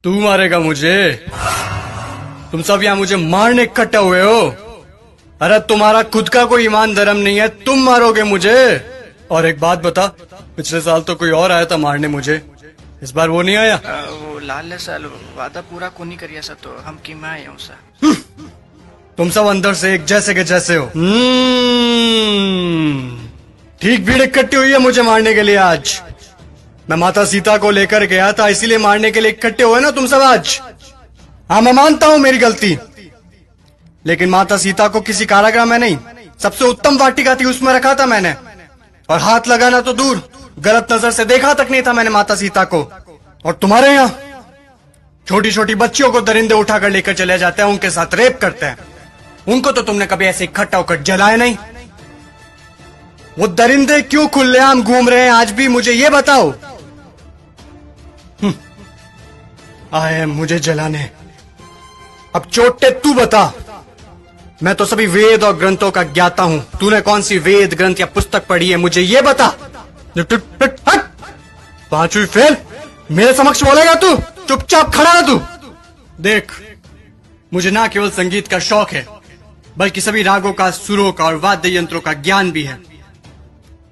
तू मारेगा मुझे? तुम सब यहाँ मुझे मारने इकट्ठे हुए हो? अरे तुम्हारा खुद का कोई ईमान धर्म नहीं है, तुम मारोगे मुझे? और एक बात बता, पिछले साल तो कोई और आया था मारने मुझे, इस बार वो नहीं आया? वो लाल साल वादा पूरा को नहीं करिया सा तो हम की मैं आया हूँ सा। तुम सब अंदर से एक जैसे के जैसे हो। ठीक भीड़ इकट्ठी हुई है मुझे मारने के लिए आज। मैं माता सीता को लेकर गया था, इसीलिए मारने के लिए इकट्ठे हुए ना तुम सब आज। हाँ, मैं मानता हूँ मेरी गलती, लेकिन माता सीता को किसी कारागृह में नहीं, सबसे उत्तम वाटिका थी उसमें रखा था मैंने। और हाथ लगाना तो दूर, गलत नजर से देखा तक नहीं था मैंने माता सीता को। और तुम्हारे यहाँ छोटी छोटी बच्चियों को दरिंदे उठाकर लेकर चले जाते हैं, उनके साथ रेप करते हैं। उनको तो तुमने कभी ऐसे इकट्ठा होकर जलाया नहीं। वो दरिंदे क्यों खुलेआम घूम रहे हैं आज भी, मुझे ये बताओ। आए मुझे जलाने। अब चोटे तू बता। मैं तो सभी वेद और ग्रंथों का ज्ञाता हूं, तूने कौन सी वेद ग्रंथ या पुस्तक पढ़ी है मुझे ये बता। पांचवी फेल मेरे समक्ष बोलेगा तू? चुपचाप खड़ा रह तू। देख, मुझे ना केवल संगीत का शौक है, बल्कि सभी रागों का, सुरों का और वाद्य यंत्रों का ज्ञान भी है।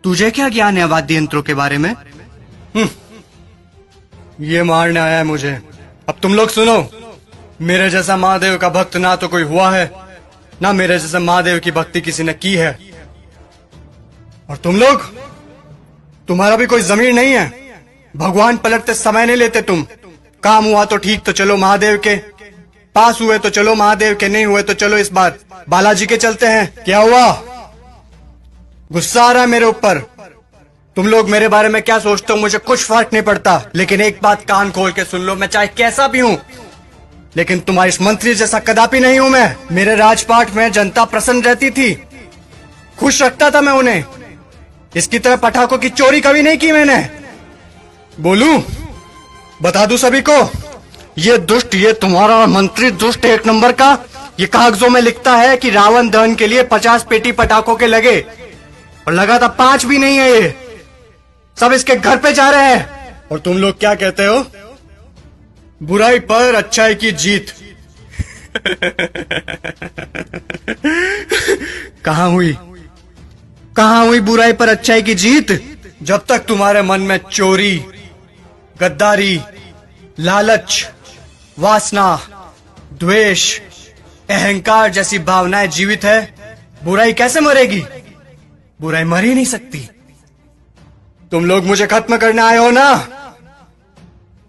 तुझे क्या ज्ञान है वाद्य यंत्रों के बारे में? ये मारने आया है मुझे। अब तुम लोग सुनो, मेरे जैसा महादेव का भक्त ना तो कोई हुआ है, ना मेरे जैसा महादेव की भक्ति किसी ने की है। और तुम लोग, तुम्हारा भी कोई जमीर नहीं है। भगवान पलटते समय नहीं लेते तुम। काम हुआ तो ठीक, तो चलो महादेव के पास, हुए तो चलो महादेव के, नहीं हुए तो चलो इस बार बालाजी के चलते हैं। क्या हुआ? गुस्सा आ रहा है मेरे ऊपर? तुम लोग मेरे बारे में क्या सोचते हो मुझे कुछ फर्क नहीं पड़ता, लेकिन एक बात कान खोल के सुन लो, मैं चाहे कैसा भी हूं, लेकिन तुम्हारे इस मंत्री जैसा कदापि नहीं हूं मैं। मेरे राजपाट में जनता प्रसन्न रहती थी, खुश रखता था मैं उन्हें। इसकी तरह पटाखों की चोरी कभी नहीं की मैंने। बोलूं, बता दूं सभी को, ये दुष्ट, ये तुम्हारा मंत्री दुष्ट एक नंबर का, ये कागजों में लिखता है कि रावण दहन के लिए 50 पेटी पटाखों के लगे, और लगा था 5 भी नहीं है, ये सब इसके घर पे जा रहे हैं। और तुम लोग क्या कहते हो? बुराई पर अच्छाई की जीत। कहां हुई, कहां हुई बुराई पर अच्छाई की जीत? जब तक तुम्हारे मन में चोरी, गद्दारी, लालच, वासना, द्वेष, अहंकार जैसी भावनाएं जीवित है, बुराई कैसे मरेगी? बुराई मर ही नहीं सकती। तुम लोग मुझे खत्म करने आए हो ना?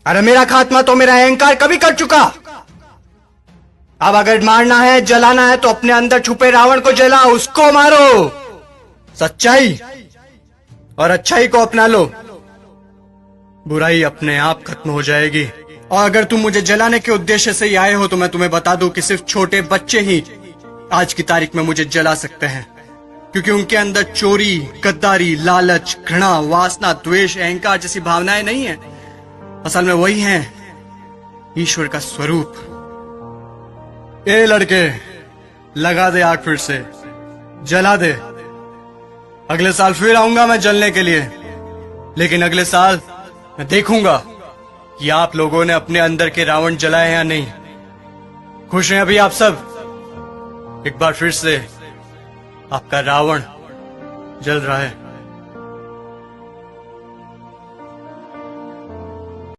अरे मेरा खात्मा तो मेरा अहंकार कभी कर चुका। अब अगर मारना है, जलाना है, तो अपने अंदर छुपे रावण को जलाओ, उसको मारो। सच्चाई और अच्छाई को अपना लो, बुराई अपने आप खत्म हो जाएगी। और अगर तुम मुझे जलाने के उद्देश्य से ही आए हो, तो मैं तुम्हें बता दूं कि सिर्फ छोटे बच्चे ही आज की तारीख में मुझे जला सकते हैं, क्योंकि उनके अंदर चोरी, गद्दारी, लालच, घृणा, वासना, द्वेष, अहंकार जैसी भावनाएं नहीं है। असल में वही हैं ईश्वर का स्वरूप। ए लड़के, लगा दे आग, फिर से जला दे। अगले साल फिर आऊंगा मैं जलने के लिए, लेकिन अगले साल मैं देखूंगा कि आप लोगों ने अपने अंदर के रावण जलाए या नहीं। खुश हैं अभी आप सब? एक बार फिर से आपका रावण जल रहा है।